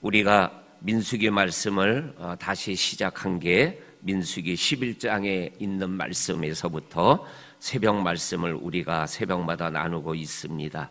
우리가 민수기 말씀을 다시 시작한 게 민수기 11장에 있는 말씀에서부터 새벽 말씀을 우리가 새벽마다 나누고 있습니다.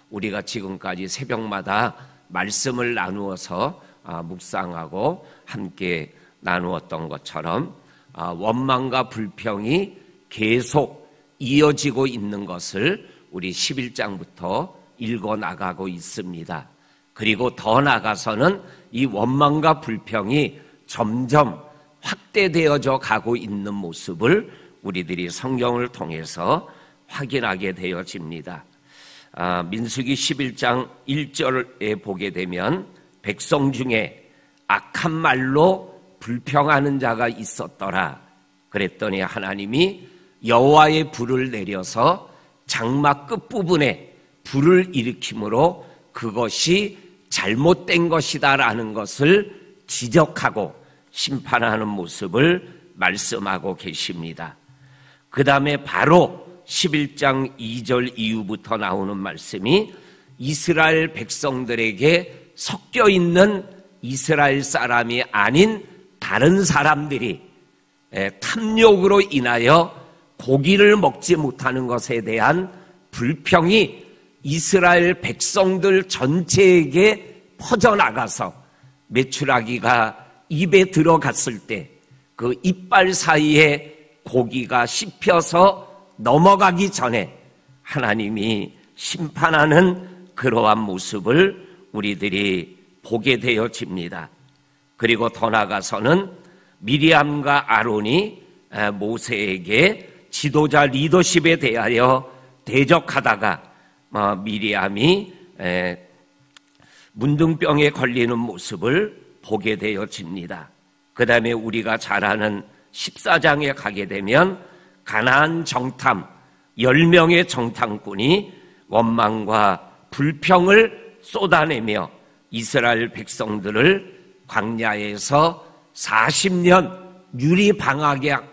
우리가 지금까지 새벽마다 말씀을 나누어서 묵상하고 함께 나누었던 것처럼 원망과 불평이 계속 이어지고 있는 것을 우리 11장부터 읽어나가고 있습니다. 그리고 더 나아가서는 이 원망과 불평이 점점 확대되어져 가고 있는 모습을 우리들이 성경을 통해서 확인하게 되어집니다. 민수기 11장 1절에 보게 되면 백성 중에 악한 말로 불평하는 자가 있었더라. 그랬더니 하나님이 여호와의 불을 내려서 장막 끝부분에 불을 일으킴으로 그것이 잘못된 것이다라는 것을 지적하고 심판하는 모습을 말씀하고 계십니다. 그 다음에 바로 11장 2절 이후부터 나오는 말씀이 이스라엘 백성들에게 섞여 있는 이스라엘 사람이 아닌 다른 사람들이 탐욕으로 인하여 고기를 먹지 못하는 것에 대한 불평이 이스라엘 백성들 전체에게 퍼져나가서 메추라기가 입에 들어갔을 때 그 이빨 사이에 고기가 씹혀서 넘어가기 전에 하나님이 심판하는 그러한 모습을 우리들이 보게 되어집니다. 그리고 더 나아가서는 미리암과 아론이 모세에게 지도자 리더십에 대하여 대적하다가 미리암이 문둥병에 걸리는 모습을 보게 되어집니다. 그 다음에 우리가 잘 아는 14장에 가게 되면 가나안 정탐 10명의 정탐꾼이 원망과 불평을 쏟아내며 이스라엘 백성들을 광야에서 40년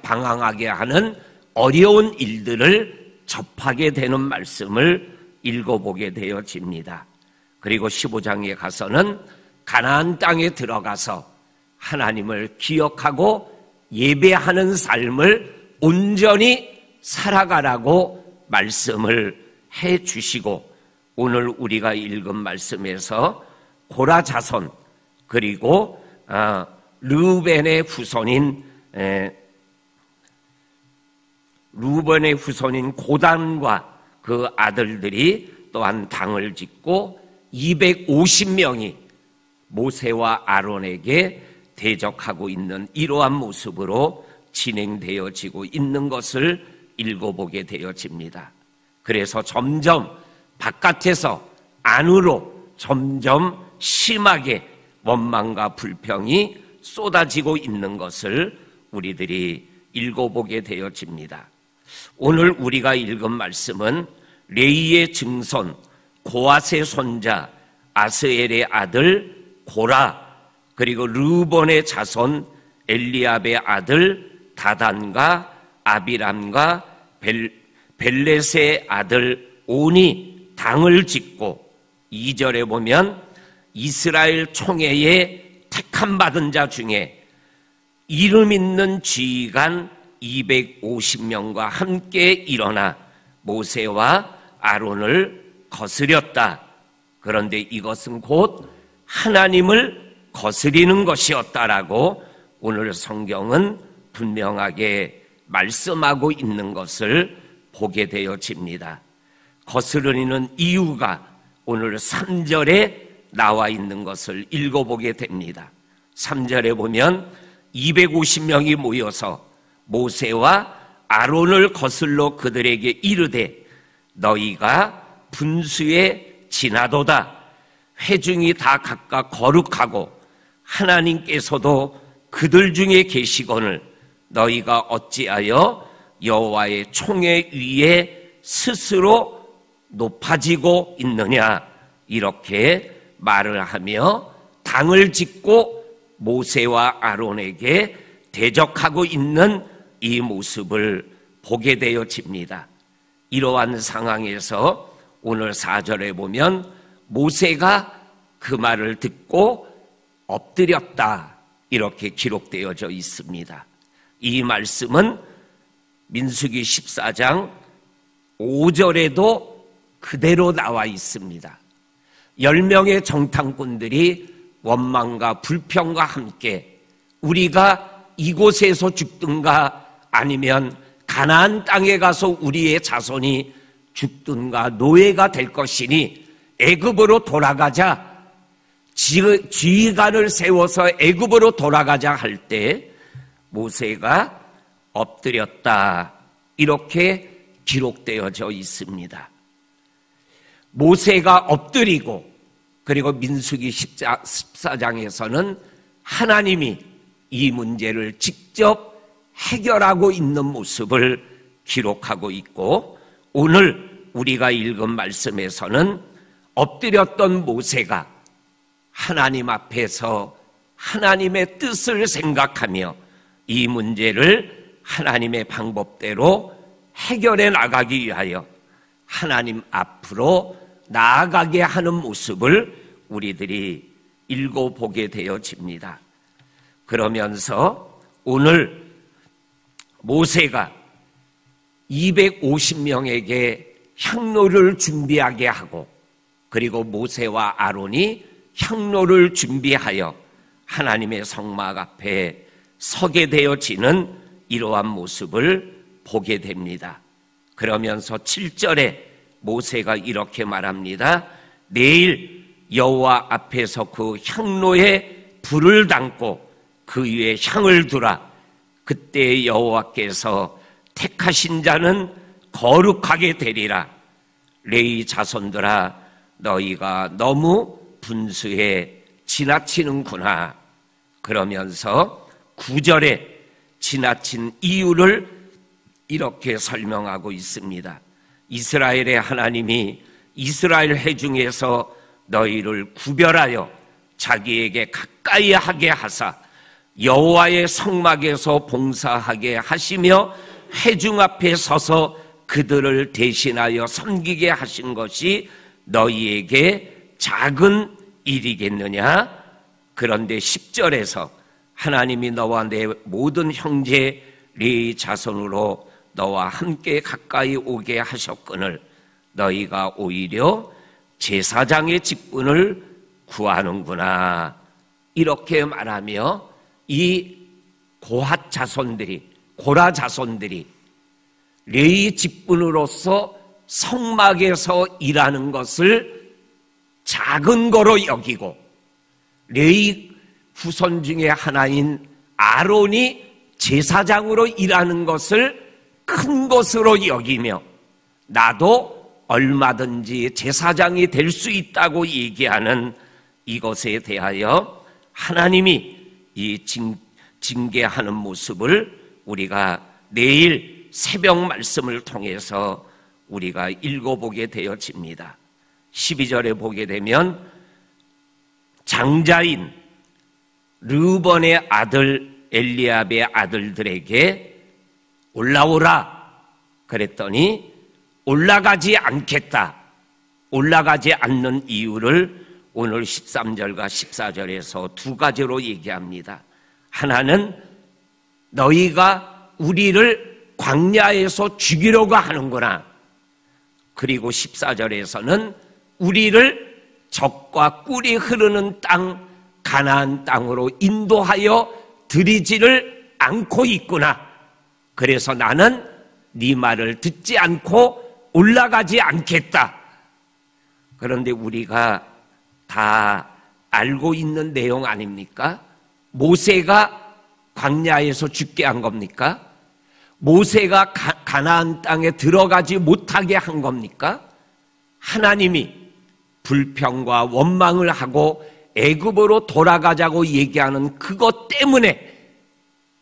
방황하게 하는 어려운 일들을 접하게 되는 말씀을 읽어보게 되어집니다. 그리고 15장에 가서는 가나안 땅에 들어가서 하나님을 기억하고 예배하는 삶을 온전히 살아가라고 말씀을 해 주시고, 오늘 우리가 읽은 말씀에서 고라 자손 그리고 르우벤의 후손인 고단과 그 아들들이 또한 당을 짓고 250명이 모세와 아론에게 대적하고 있는 이러한 모습으로 진행되어지고 있는 것을 읽어보게 되어집니다. 그래서 점점 바깥에서 안으로 점점 심하게 원망과 불평이 쏟아지고 있는 것을 우리들이 읽어보게 되어집니다. 오늘 우리가 읽은 말씀은 레위의 증손 고앗의 손자 아스엘의 아들 고라, 그리고 르우본의 자손 엘리압의 아들 다단과 아비람과 벨렛의 아들 온이 당을 짓고, 2절에 보면 이스라엘 총회에 택함받은 자 중에 이름 있는 지휘관 250명과 함께 일어나 모세와 아론을 거스렸다. 그런데 이것은 곧 하나님을 거스리는 것이었다라고 오늘 성경은 분명하게 말씀하고 있는 것을 보게 되어집니다. 거스르는 이유가 오늘 3절에 나와 있는 것을 읽어보게 됩니다. 3절에 보면 250명이 모여서 모세와 아론을 거슬러 그들에게 이르되 너희가 분수에 지나도다. 회중이 다 각각 거룩하고 하나님께서도 그들 중에 계시거늘 너희가 어찌하여 여호와의 총회 위에 스스로 높아지고 있느냐, 이렇게 말을 하며 당을 짓고 모세와 아론에게 대적하고 있는 이 모습을 보게 되어집니다. 이러한 상황에서 오늘 4절에 보면 모세가 그 말을 듣고 엎드렸다 이렇게 기록되어져 있습니다. 이 말씀은 민수기 14장 5절에도 그대로 나와 있습니다. 10명의 정탐꾼들이 원망과 불평과 함께 우리가 이곳에서 죽든가 아니면 가나안 땅에 가서 우리의 자손이 죽든가 노예가 될 것이니 애굽으로 돌아가자, 지휘관을 세워서 애굽으로 돌아가자 할 때 모세가 엎드렸다 이렇게 기록되어져 있습니다. 모세가 엎드리고 그리고 민수기 14장에서는 하나님이 이 문제를 직접 해결하고 있는 모습을 기록하고 있고, 오늘 우리가 읽은 말씀에서는 엎드렸던 모세가 하나님 앞에서 하나님의 뜻을 생각하며 이 문제를 하나님의 방법대로 해결해 나가기 위하여 하나님 앞으로 나아가게 하는 모습을 우리들이 읽어보게 되어집니다. 그러면서 오늘 모세가 250명에게 향로를 준비하게 하고, 그리고 모세와 아론이 향로를 준비하여 하나님의 성막 앞에 서게 되어지는 이러한 모습을 보게 됩니다. 그러면서 7절에 모세가 이렇게 말합니다. 내일 여호와 앞에서 그 향로에 불을 담고 그 위에 향을 두라. 그때 여호와께서 택하신 자는 거룩하게 되리라. 레위 자손들아, 너희가 너무 분수에 지나치는구나. 그러면서 9절에 지나친 이유를 이렇게 설명하고 있습니다. 이스라엘의 하나님이 이스라엘 회중에서 너희를 구별하여 자기에게 가까이 하게 하사 여호와의 성막에서 봉사하게 하시며 회중 앞에 서서 그들을 대신하여 섬기게 하신 것이 너희에게 작은 일이겠느냐? 그런데 10절에서 하나님이 너와 내 모든 형제 레위 자손으로 너와 함께 가까이 오게 하셨거늘 너희가 오히려 제사장의 직분을 구하는구나. 이렇게 말하며 이 고핫 자손들이, 고라 자손들이 레위 직분으로서 성막에서 일하는 것을 작은 거로 여기고, 레위 후손 중에 하나인 아론이 제사장으로 일하는 것을 큰 것으로 여기며 나도 얼마든지 제사장이 될 수 있다고 얘기하는 이것에 대하여 하나님이 이 징계하는 모습을 우리가 내일 새벽 말씀을 통해서 우리가 읽어보게 되어집니다. 12절에 보게 되면 장자인 르우번의 아들 엘리압의 아들들에게 올라오라 그랬더니 올라가지 않겠다. 올라가지 않는 이유를 오늘 13절과 14절에서 두 가지로 얘기합니다. 하나는 너희가 우리를 광야에서 죽이려고 하는구나. 그리고 14절에서는 우리를 적과 꿀이 흐르는 땅 가나안 땅으로 인도하여 들이지를 않고 있구나. 그래서 나는 네 말을 듣지 않고 올라가지 않겠다. 그런데 우리가 다 알고 있는 내용 아닙니까? 모세가 광야에서 죽게 한 겁니까? 모세가 가나안 땅에 들어가지 못하게 한 겁니까? 하나님이 불평과 원망을 하고 애굽으로 돌아가자고 얘기하는 그것 때문에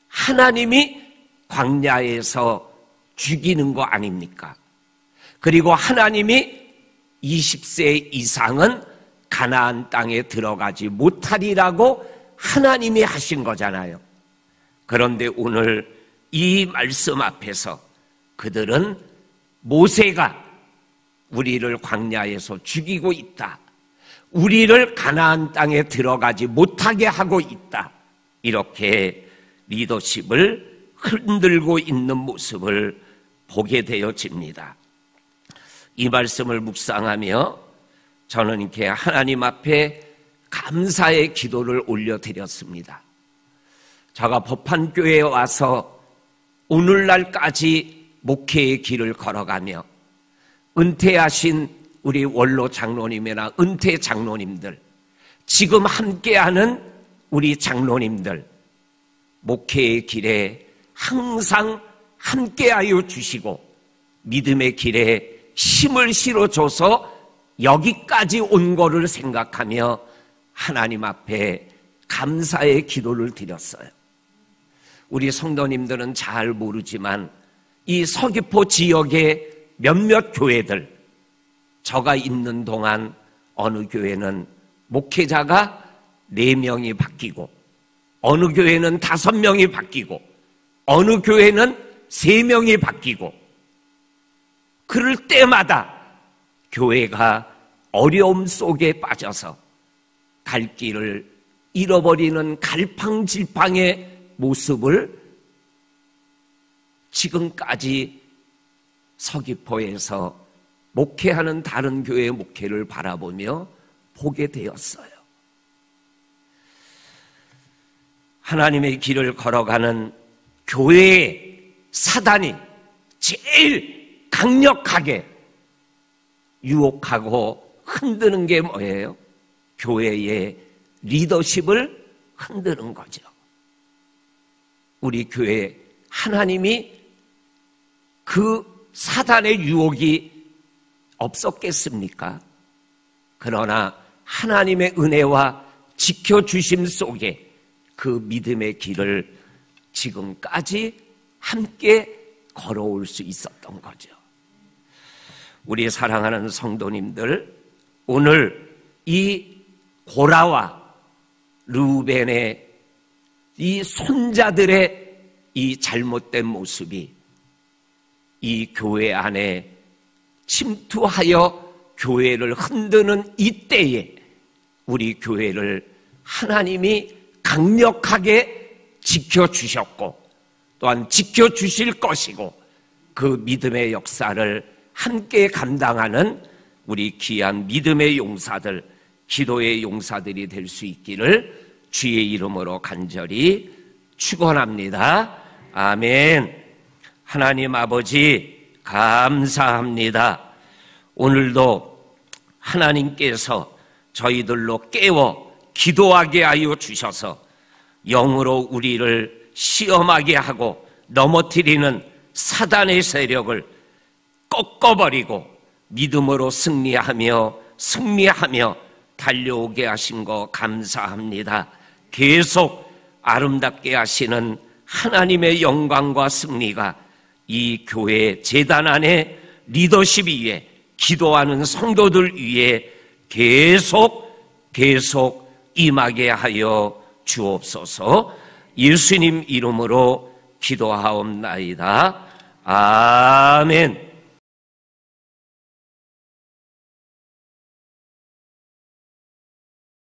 하나님이 광야에서 죽이는 거 아닙니까? 그리고 하나님이 20세 이상은 가나안 땅에 들어가지 못하리라고 하나님이 하신 거잖아요. 그런데 오늘 이 말씀 앞에서 그들은 모세가 우리를 광야에서 죽이고 있다, 우리를 가나안 땅에 들어가지 못하게 하고 있다. 이렇게 리더십을 흔들고 있는 모습을 보게 되어집니다. 이 말씀을 묵상하며 저는 이렇게 하나님 앞에 감사의 기도를 올려드렸습니다. 제가 법한교회에 와서 오늘날까지 목회의 길을 걸어가며 은퇴하신 우리 원로 장로님이나 은퇴 장로님들, 지금 함께하는 우리 장로님들, 목회의 길에 항상 함께하여 주시고 믿음의 길에 힘을 실어줘서 여기까지 온 거를 생각하며 하나님 앞에 감사의 기도를 드렸어요. 우리 성도님들은 잘 모르지만 이 서귀포 지역의 몇몇 교회들, 저가 있는 동안 어느 교회는 목회자가 4명이 바뀌고 어느 교회는 5명이 바뀌고 어느 교회는 3명이 바뀌고, 그럴 때마다 교회가 어려움 속에 빠져서 갈 길을 잃어버리는 갈팡질팡의 모습을 지금까지 서귀포에서 목회하는 다른 교회의 목회를 바라보며 보게 되었어요. 하나님의 길을 걸어가는 교회의 사단이 제일 강력하게 유혹하고 흔드는 게 뭐예요? 교회의 리더십을 흔드는 거죠. 우리 교회 하나님이 그 사단의 유혹이 없었겠습니까? 그러나 하나님의 은혜와 지켜주심 속에 그 믿음의 길을 지금까지 함께 걸어올 수 있었던 거죠. 우리 사랑하는 성도님들, 오늘 이 고라와 르우벤의 이 손자들의 이 잘못된 모습이 이 교회 안에 침투하여 교회를 흔드는 이때에 우리 교회를 하나님이 강력하게 지켜주셨고 또한 지켜주실 것이고, 그 믿음의 역사를 함께 감당하는 우리 귀한 믿음의 용사들, 기도의 용사들이 될 수 있기를 주의 이름으로 간절히 축원합니다. 아멘. 하나님 아버지 감사합니다. 오늘도 하나님께서 저희들로 깨워 기도하게 하여 주셔서 영으로 우리를 시험하게 하고 넘어뜨리는 사단의 세력을 꺾어버리고 믿음으로 승리하며 달려오게 하신 거 감사합니다. 계속 아름답게 하시는 하나님의 영광과 승리가 이 교회 제단 안에 리더십 위에 기도하는 성도들 위에 계속 임하게 하여 주옵소서. 예수님 이름으로 기도하옵나이다. 아멘.